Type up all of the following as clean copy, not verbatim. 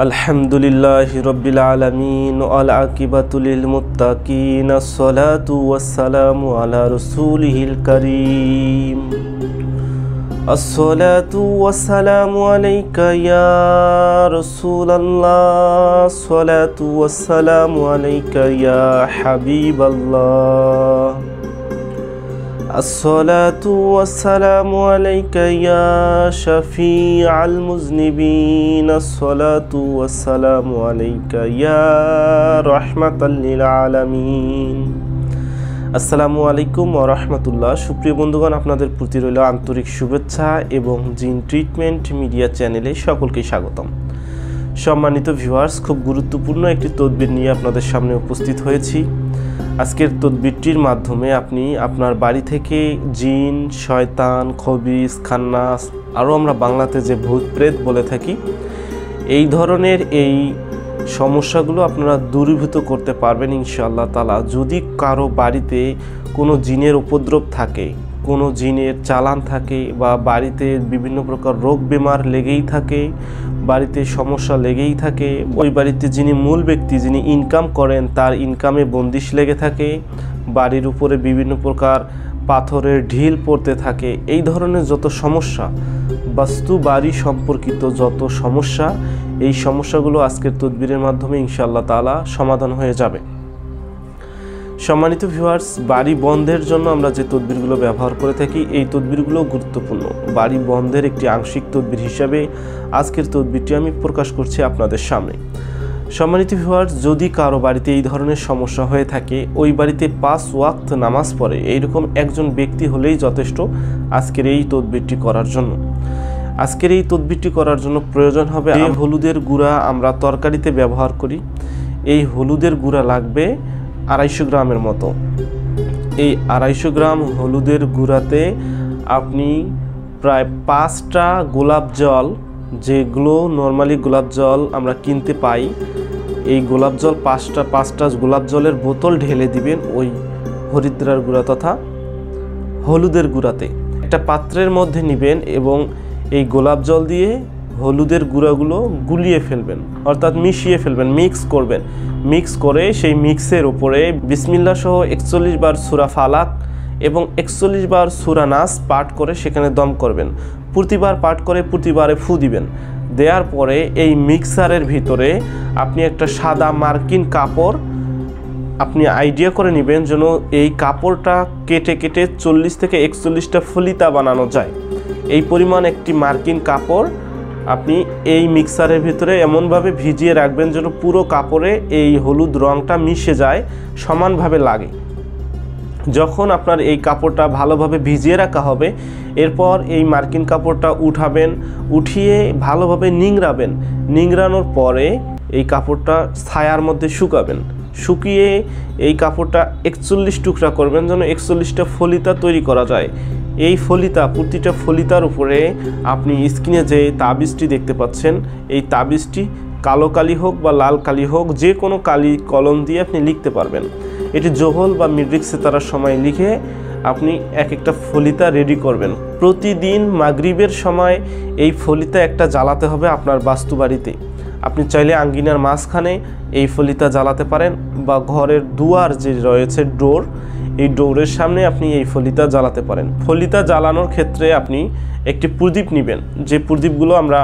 আলহামদুলিল্লাহি রাব্বিল আলামিন ওয়াল আকিবাতু লিল মুত্তাকিন আসসালাতু ওয়াসসালামু আলা রাসূলিহিল কারীম আসসালাতু ওয়াসসালামু আলাইকা ইয়া রাসূলাল্লাহ আসসালাতু ওয়াসসালামু আলাইকা ইয়া হাবিবাল্লাহ আসসালাতু ওয়াসসালামু আলাইকা ইয়া শাফিআল মুযনিবিন আসসালাতু ওয়াসসালামু আলাইকা ইয়া রাহমাতাল লিল আলামিন। আসসালামু আলাইকুম ওয়া রাহমাতুল্লাহ। সুপ্রিয় বন্ধুগণ, আপনাদের প্রতি রইল আন্তরিক শুভেচ্ছা এবং জিন ট্রিটমেন্ট মিডিয়া চ্যানেলে সকলকে স্বাগতম। সম্মানিত ভিউয়ার্স, খুব গুরুত্বপূর্ণ একটি তদবির নিয়ে আপনাদের সামনে উপস্থিত হয়েছি। আজকের তদবিরটির মাধ্যমে আপনি আপনার বাড়ি থেকে জিন, শয়তান, খবিস, খান্নাস, আরও আমরা বাংলাতে যে ভূত প্রেত বলে থাকি, এই ধরনের এই সমস্যাগুলো আপনারা দূরীভূত করতে পারবেন ইনশাআল্লাহ তাআলা। যদি কারো বাড়িতে কোনো জিনের উপদ্রব থাকে, কোনো জিনের চালান থাকে, বা বাড়িতে বিভিন্ন প্রকার রোগ বেমার লেগেই থাকে, বাড়িতে সমস্যা লেগেই থাকে, ওই বাড়িতে যিনি মূল ব্যক্তি, যিনি ইনকাম করেন, তার ইনকামে বন্দিশ লেগে থাকে, বাড়ির উপরে বিভিন্ন প্রকার পাথরের ঢিল পড়তে থাকে, এই ধরনের যত সমস্যা, বাস্তু বাড়ি সম্পর্কিত যত সমস্যা, এই সমস্যাগুলো আজকের তদবিরের মাধ্যমে ইনশাআল্লাহ তাআলা সমাধান হয়ে যাবে। সম্মানিত ভিউয়ার্স, বাড়ি বন্ধের জন্য আমরা যে তদবিরগুলো ব্যবহার করে থাকি, এই তদবিরগুলো গুরুত্বপূর্ণ। বাড়ি বন্ধের একটি আংশিক তদবির হিসাবে আজকের তদবিরটি আমি প্রকাশ করছি আপনাদের সামনে। সম্মানিত ভিউয়ার্স, যদি কারো বাড়িতে এই ধরনের সমস্যা হয়ে থাকে, ওই বাড়িতে 5 ওয়াক্ত নামাজ পড়ে এইরকম একজন ব্যক্তি হলেই যথেষ্ট আজকের এই তদবিরটি করার জন্য। আজকের এই তদবিরটি করার জন্য প্রয়োজন হবে হলুদের গুঁড়া। আমরা তরকারিতে ব্যবহার করি। এই হলুদের গুঁড়া লাগবে 250 গ্রামের মতো। এই 250 গ্রাম হলুদের গুঁড়াতে আপনি প্রায় 5টা গোলাপ জল, যেগুলো নর্মালি গোলাপ জল আমরা কিনতে পাই, এই গোলাপ জল 5টা গোলাপ জলের বোতল ঢেলে দিবেন ওই হরিদ্রার গুঁড়া তথা হলুদের গুঁড়াতে। একটা পাত্রের মধ্যে নেবেন এবং এই গোলাপ জল দিয়ে হলুদের গুঁড়াগুলো গুলিয়ে ফেলবেন, অর্থাৎ মিশিয়ে ফেলবেন, মিক্স করবেন। মিক্স করে সেই মিক্সের উপরে বিসমিল্লাহ সহ 41 বার সূরা ফালাক এবং 41 বার সূরা নাস পাঠ করে সেখানে দম করবেন। প্রতিবার পাঠ করে প্রতিবারে ফু দিবেন। দেওয়ার পরে এই মিক্সারের ভিতরে আপনি একটা সাদা মার্কিন কাপড় আপনি আইডিয়া করে নেবেন যেন এই কাপড়টা কেটে কেটে 40 থেকে 41টা ফলিতা বানানো যায়। এই পরিমাণ একটি মার্কিন কাপড় আপনি এই মিক্সারের ভিতরে এমনভাবে ভিজিয়ে রাখবেন যেন পুরো কাপড়ে এই হলুদ রঙটা মিশে যায়, সমানভাবে লাগে। যখন আপনার এই কাপড়টা ভালোভাবে ভিজিয়ে রাখা হবে, এরপর এই মার্কিন কাপড়টা উঠাবেন, উঠিয়ে ভালোভাবে নিংড়াবেন। নিংড়ানোর পরে এই কাপড়টা ছায়ার মধ্যে শুকাবেন। শুকিয়ে এই কাপড়টা 41 টুকরা করবেন যেন 41টা ফলিতা তৈরি করা যায়। এই ফলিতা, প্রতিটা ফলিতার উপরে আপনি স্ক্রিনে যে তাবিজটি দেখতে পাচ্ছেন, এই তাবিজটি কালো কালি হোক বা লাল কালি হোক, যে কোনো কালি কলম দিয়ে আপনি লিখতে পারবেন। এটি জোহল বা মিডরিক সিতারার সময় লিখে আপনি এক একটা ফলিতা রেডি করবেন। প্রতিদিন মাগরিবের সময় এই ফলিতা একটা জ্বালাতে হবে আপনার বাস্তু বাড়িতে। আপনি চাইলে আঙ্গিনার মাঝখানে এই ফলিতা জ্বালাতে পারেন, বা ঘরের দুয়ার যে রয়েছে ডোর, এই ডোরের সামনে আপনি এই ফলিতা জ্বালাতে পারেন। ফলিতা জ্বালানোর ক্ষেত্রে আপনি একটি প্রদীপ নেবেন, যে প্রদীপগুলো আমরা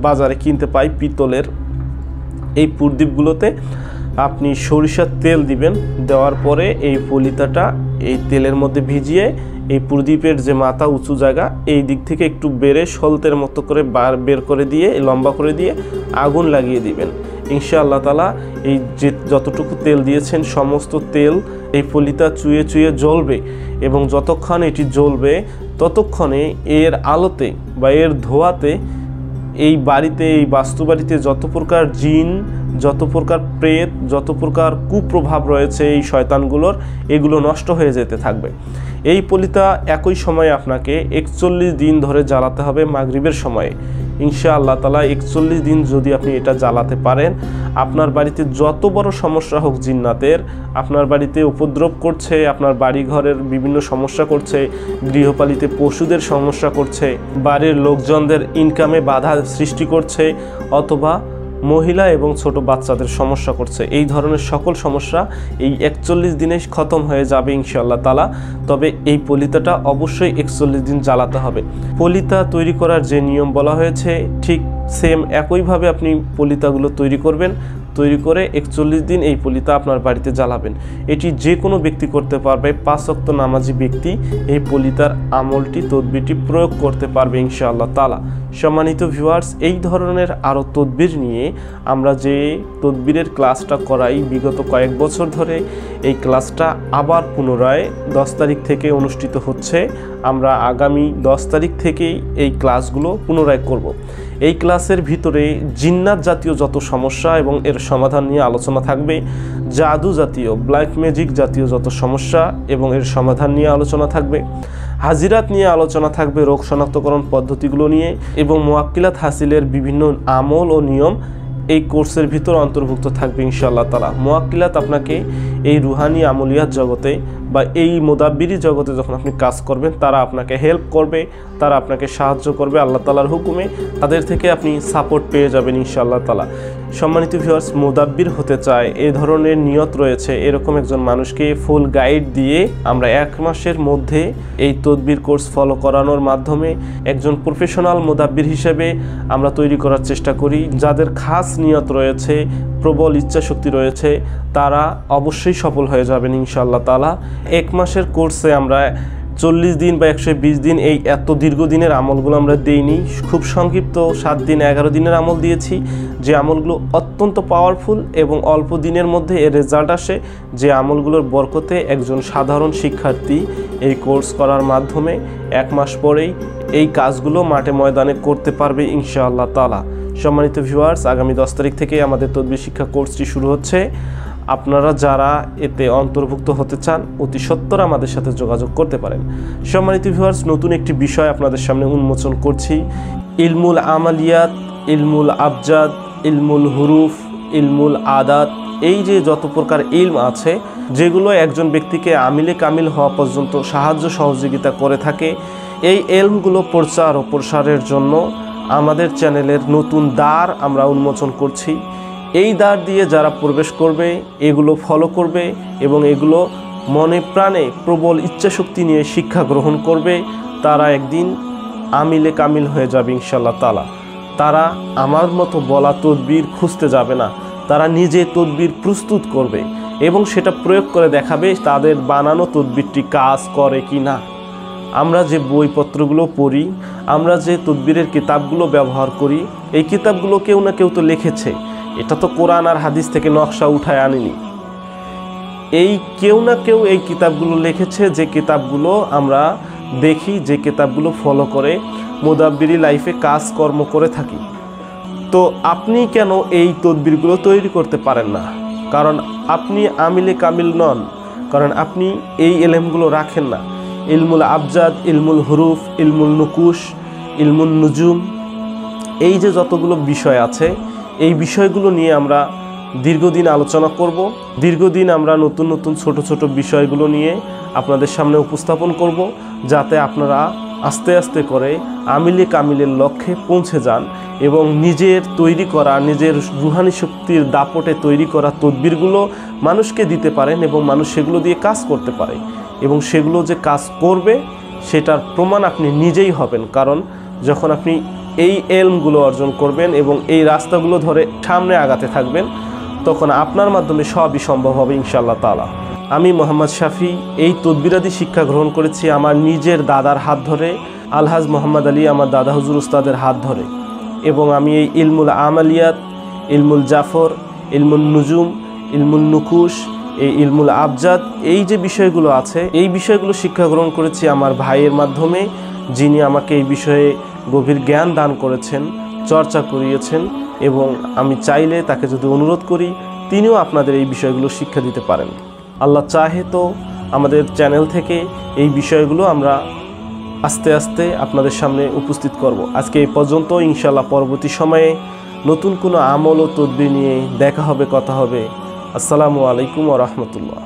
বাজারে কিনতে পাই পিতলের। এই প্রদীপগুলোতে আপনি সরিষার তেল দিবেন। দেওয়ার পরে এই ফলিতাটা এই তেলের মধ্যে ভিজিয়ে এই প্রদীপের যে মাথা উঁচু জায়গা, এই দিক থেকে একটু বেড়ে সলতের মতো করে বের করে দিয়ে লম্বা করে দিয়ে আগুন লাগিয়ে দিবেন। ইনশাআল্লাহ তাআলা এই যে যতটুকু তেল দিয়েছেন সমস্ত তেল এই ফলিতা চুয়ে চুয়ে জ্বলবে, এবং যতক্ষণ এটি জ্বলবে ততক্ষণে এর আলোতে বা এর ধোঁয়াতে এই বাড়িতে, এই বাস্তু বাড়িতে যত প্রকার জিন, যত প্রকার প্রেত, যত প্রকার কুপ্রভাব রয়েছে এই শয়তানগুলোর, এগুলো নষ্ট হয়ে যেতে থাকবে। এই ফলিতা একই সময়ে আপনাকে 41 দিন ধরে জ্বালাতে হবে মাগরিবের সময়ে। ইনশাআল্লাহ তাআলা 41 দিন যদি আপনি এটা জ্বালাতে পারেন, আপনার বাড়িতে যত বড় সমস্যা হোক জিন্নাতের, আপনার বাড়িতে উপদ্রব করছে, আপনার বাড়ি ঘরের বিভিন্ন সমস্যা করছে, গৃহপালিত পশুদের সমস্যা করছে, বাড়ির লোকজনদের ইনকামে বাধা সৃষ্টি করছে, অথবা মহিলা এবং ছোট বাচ্চাদের সমস্যা করছে। এই ধরনের সকল সমস্যা এই 41 দিনে খতম হয়ে যাবে ইনশাআল্লাহ তাআলা। তবে এই পলিতাটা অবশ্যই 41 দিন জ্বালাতে হবে। পলিতা তৈরি করার যে নিয়ম বলা হয়েছে ঠিক সেম একইভাবে আপনি পলিতাগুলো তৈরি করবেন। তৈরি করে 41 দিন এই পলিতা আপনার বাড়িতে জ্বালাবেন। এটি যে কোনো ব্যক্তি করতে পারবে, 5 ওয়াক্ত নামাজি ব্যক্তি এই পলিতার আমলটি তদবিরটি প্রয়োগ করতে পারবে ইনশাআল্লাহ তাআলা। সম্মানিত ভিউয়ার্স, এই ধরনের আরও তদবির নিয়ে আমরা যে তদবিরের ক্লাসটা করাই বিগত কয়েক বছর ধরে, এই ক্লাসটা আবার পুনরায় 10 তারিখ থেকে অনুষ্ঠিত হচ্ছে। আমরা আগামী 10 তারিখ থেকেই এই ক্লাসগুলো পুনরায় করব। এই ক্লাসের ভিতরে জিন্নাত জাতীয় যত সমস্যা এবং এর সমাধান নিয়ে আলোচনা থাকবে, জাদু জাতীয় ব্ল্যাক ম্যাজিক জাতীয় যত সমস্যা এবং এর সমাধান নিয়ে আলোচনা থাকবে, হাজিরাত নিয়ে আলোচনা থাকবে, রোগ শনাক্তকরণ পদ্ধতিগুলো নিয়ে, এবং মুওয়াক্কিলাত হাসিলের বিভিন্ন আমল ও নিয়ম এই কোর্সের ভিতর অন্তর্ভুক্ত থাকবে ইনশাআল্লাহ তাআলা। মুওয়াক্কিলাত আপনাকে এই রুহানি আমলিয়াত জগতে বা এই মুদাব্বিরি জগতে যখন আপনি কাজ করবেন, তারা আপনাকে হেল্প করবে, তারা আপনাকে সাহায্য করবে আল্লাহ তাআলার হুকুমে। তাদের থেকে আপনি সাপোর্ট পেয়ে যাবেন ইনশাআল্লাহ তাআলা। সম্মানিত ভিউয়ার্স, মুদাব্বির হতে চায়, এই ধরনের নিয়ত রয়েছে, এরকম একজন মানুষকে ফুল গাইড দিয়ে আমরা 1 মাসের মধ্যে এই তদবির কোর্স ফলো করানোর মাধ্যমে একজন প্রফেশনাল মুদাব্বির হিসেবে আমরা তৈরি করার চেষ্টা করি। যাদের খাস নিয়ত রয়েছে, প্রবল ইচ্ছা শক্তি রয়েছে, তারা অবশ্যই সফল হয়ে যাবেন ইনশাআল্লাহ তাআলা। 1 মাসের কোর্সে আমরা 40 দিন বা 120 দিন এই এত দীর্ঘদিনের আমলগুলো আমরা দেইনি। খুব সংক্ষিপ্ত 7 দিন 11 দিনের আমল দিয়েছি, যে আমলগুলো অত্যন্ত পাওয়ারফুল এবং অল্প দিনের মধ্যে এর রেজাল্ট আসে। যে আমলগুলোর বরকতে একজন সাধারণ শিক্ষার্থী এই কোর্স করার মাধ্যমে 1 মাস পরেই এই কাজগুলো মাঠে ময়দানে করতে পারবে ইনশাআল্লাহ তাআলা। সম্মানিত ভিউয়ার্স, আগামী 10 তারিখ থেকে আমাদের তদবির শিক্ষা কোর্সটি শুরু হচ্ছে। আপনারা যারা এতে অন্তর্ভুক্ত হতে চান অতি সত্বর আমাদের সাথে যোগাযোগ করতে পারেন। সম্মানিত ভিউয়ার্স, নতুন একটি বিষয় আপনাদের সামনে উন্মোচন করছি। ইলমুল আমালিয়াত, ইলমুল আবজাদ, ইলমুল হুরুফ, ইলমুল আদাত, এই যে যত প্রকার ইলম আছে, যেগুলো একজন ব্যক্তিকে আমিলে কামিল হওয়া পর্যন্ত সাহায্য সহযোগিতা করে থাকে, এই ইলমগুলো প্রচার ও প্রসারের জন্য আমাদের চ্যানেলের নতুন দ্বার আমরা উন্মোচন করছি। এই দ্বার দিয়ে যারা প্রবেশ করবে, এগুলো ফলো করবে এবং এগুলো মনে প্রাণে প্রবল ইচ্ছাশক্তি নিয়ে শিক্ষা গ্রহণ করবে, তারা একদিন আমিলে কামিল হয়ে যাবে ইনশাআল্লাহ তাআলা। তারা আমার মতো বলা তদবির খুঁজতে যাবে না, তারা নিজে তদবির প্রস্তুত করবে এবং সেটা প্রয়োগ করে দেখাবে তাদের বানানো তদবিরটি কাজ করে কি না। আমরা যে বইপত্রগুলো পড়ি, আমরা যে তদবিরের কিতাবগুলো ব্যবহার করি, এই কিতাবগুলো কেউ না কেউ তো লিখেছে। এটা তো কোরআন আর হাদিস থেকে নকশা উঠায় আনিনি। এই কেউ না কেউ এই কিতাবগুলো লিখেছে, যে কিতাবগুলো আমরা দেখি, যে কিতাবগুলো ফলো করে মুদাব্বিরি লাইফে কাজকর্ম করে থাকি। তো আপনি কেন এই তদবিরগুলো তৈরি করতে পারেন না? কারণ আপনি আমিলে কামিল নন, কারণ আপনি এই ইলমগুলো রাখেন না। ইলমুল আবজাদ, ইলমুল হুরুফ, ইলমুল নুকুশ, ইলমুল নুজুম, এই যে যতগুলো বিষয় আছে, এই বিষয়গুলো নিয়ে আমরা দীর্ঘদিন আলোচনা করব। দীর্ঘদিন আমরা নতুন নতুন ছোট ছোট বিষয়গুলো নিয়ে আপনাদের সামনে উপস্থাপন করব, যাতে আপনারা আস্তে আস্তে করে আমিলে কামিলের লক্ষ্যে পৌঁছে যান এবং নিজের তৈরি করা, নিজের রুহানি শক্তির দাপটে তৈরি করা তদবিরগুলো মানুষকে দিতে পারেন এবং মানুষ সেগুলো দিয়ে কাজ করতে পারে, এবং সেগুলো যে কাজ করবে সেটার প্রমাণ আপনি নিজেই হবেন। কারণ যখন আপনি এই ইলমগুলো অর্জন করবেন এবং এই রাস্তাগুলো ধরে সামনে আগাতে থাকবেন, তখন আপনার মাধ্যমে সবই সম্ভব হবে ইনশাআল্লাহ তাআলা। আমি মোহাম্মদ শাফি এই তদবিরাদি শিক্ষা গ্রহণ করেছি আমার নিজের দাদার হাত ধরে, আলহাজ মোহাম্মদ আলী আমার দাদা হুজুর উস্তাদের হাত ধরে, এবং আমি এই ইলমুল আমালিয়াত, ইলমুল জাফর, ইলমুল নুজুম, ইলমুল নুকুশ, এই ইলমুল আবজাদ, এই যে বিষয়গুলো আছে, এই বিষয়গুলো শিক্ষা গ্রহণ করেছি আমার ভাইয়ের মাধ্যমে, যিনি আমাকে এই বিষয়ে গভীর জ্ঞান দান করেছেন, চর্চা করিয়েছেন, এবং আমি চাইলে তাকে যদি অনুরোধ করি, তিনিও আপনাদের এই বিষয়গুলো শিক্ষা দিতে পারেন। আল্লাহ চাহে তো আমাদের চ্যানেল থেকে এই বিষয়গুলো আমরা আস্তে আস্তে আপনাদের সামনে উপস্থিত করব। আজকে এই পর্যন্ত, ইনশাআল্লাহ পরবর্তী সময়ে নতুন কোনো আমল ও তদবির নিয়ে দেখা হবে, কথা হবে। আসসালামু আলাইকুম ওয়া রাহমাতুল্লাহ।